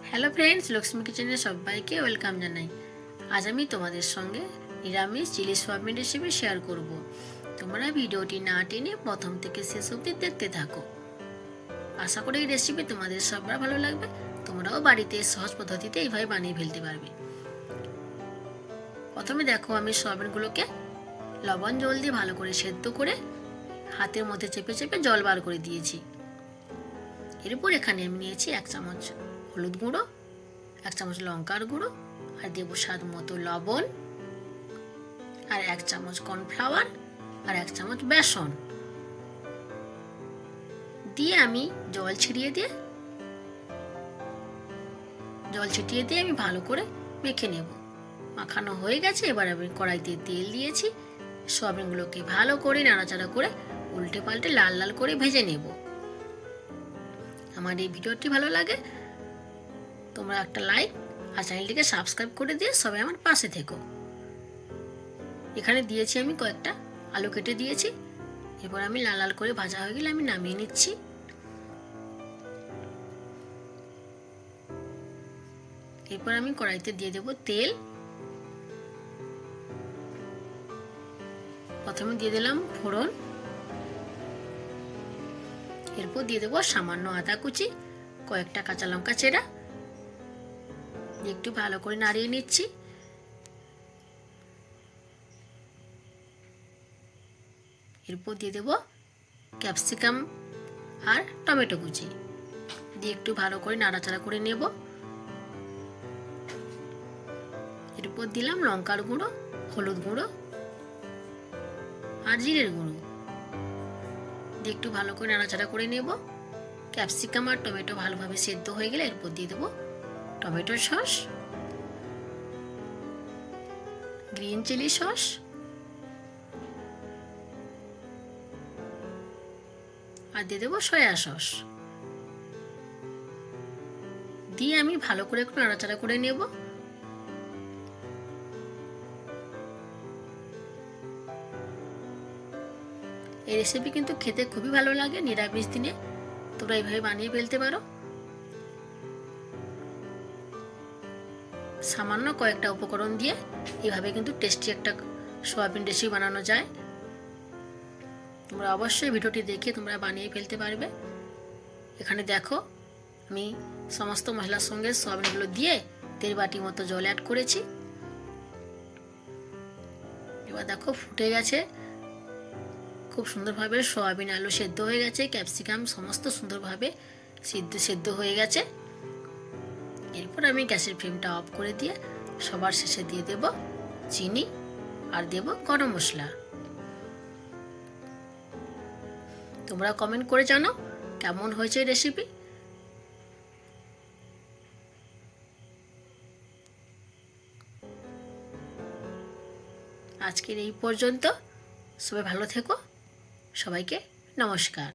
Hello friends, Lakshmi কিচেনে সবাইকে welcome জানাই। আজ আমি তোমাদের সঙ্গে নিরামিষ চিলি সোয়াবিন রেসিপি শেয়ার করব। তোমরা ভিডিওটি না টেনে প্রথম থেকে শেষ অবধি দেখতে থাকো। আশা করি এই রেসিপি তোমাদের সবার ভালো লাগবে। তোমরাও বাড়িতে সহজ পদ্ধতিতে এইভাবে বানিয়ে ফেলতে পারবে। প্রথমে দেখো, আমি সোয়াবিনগুলোকে লবণ জল দিয়ে ভালো করে সেদ্ধ করে হাতের মধ্যে চেপে চেপে জল বার করে দিয়েছি। এরপর এখানে আমি নিয়েছি 1 চামচ হলুদ গুঁড়ো, 1 চামচ লঙ্কার গুঁড়ো, আর দেবো স্বাদ মতো লবণ, আর 1 চামচ কর্নফ্লাওয়ার, আর 1 চামচ বেসন দিয়ে আমি জল ছিটিয়ে দিয়ে আমি ভালো করে মেখে নেব। মাখানো হয়ে গেছে। এবার আমি কড়াইতে তেল দিয়েছি। সোয়াবিনগুলোকে ভালো করে নাড়াচাড়া করে উল্টে পাল্টে লাল লাল করে ভেজে নেব। আমার এই ভিডিওটি ভালো লাগে তোমরা একটা লাইক আর চ্যানেলটিকে সাবস্ক্রাইব করে দিয়ে সবাই আমার পাশে থেকো। এখানে দিয়েছি আমি কয়েকটা আলু কেটে দিয়েছি। এবার আমি লাল লাল করে ভাজা হয়ে গেলে আমি নামিয়ে নিচ্ছি। এরপর আমি কড়াইতে দিয়ে দেব তেল। প্রথমে দিয়ে দিলাম ফোড়ন, এরপর দিয়ে দেবো সামান্য আদা কুচি, কয়েকটা কাঁচা লঙ্কা চেরা, একটু ভালো করে নাড়িয়ে নিচ্ছি। এরপর দিয়ে দেবো ক্যাপসিকাম আর টমেটো কুচি দিয়ে একটু ভালো করে নাড়াচাড়া করে নেব। এরপর দিলাম লঙ্কার গুঁড়ো, হলুদ গুঁড়ো আর জিরের গুঁড়ো দিয়ে একটু ভালো করে নাড়াচাড়া করে নেব। ক্যাপসিকাম আর টমেটো ভালোভাবে সেদ্ধ হয়ে গেলে এরপর দিয়ে দেবো tomato sauce, green chilli sauce আর দিয়ে দেবো সয়া সস দিয়ে আমি ভালো করে একটু নাড়াচাড়া করে নেব। এই রেসিপি কিন্তু খেতে খুবই ভালো লাগে। নিরামিষ দিনে তোমরা এইভাবে বানিয়ে ফেলতে পারো। সামান্য কয়েকটা উপকরণ দিয়ে এইভাবে কিন্তু টেস্টি একটা সোয়াবিন রেসিপি বানানো যায়। তোমরা অবশ্যই ভিডিওটি দেখে তোমরা বানিয়ে ফেলতে পারবে। এখানে দেখো, আমি সমস্ত মশলার সঙ্গে সোয়াবিনগুলো দিয়ে 1.5 বাটি মতো জল অ্যাড করেছি। এবার দেখো ফুটে গেছে, খুব সুন্দরভাবে সোয়াবিন আলু সেদ্ধ হয়ে গেছে, ক্যাপসিকাম সমস্ত সুন্দরভাবে সেদ্ধ হয়ে গেছে। এরপর আমি গ্যাসের ফ্লেমটা অফ করে দিয়ে সবার শেষে দিয়ে দেব চিনি আর দেব গরম মশলা। তোমরা কমেন্ট করে জানাও কেমন হয়েছে রেসিপি। আজকের এই পর্যন্ত। সবাই ভালো থেকো। সবাইকে নমস্কার।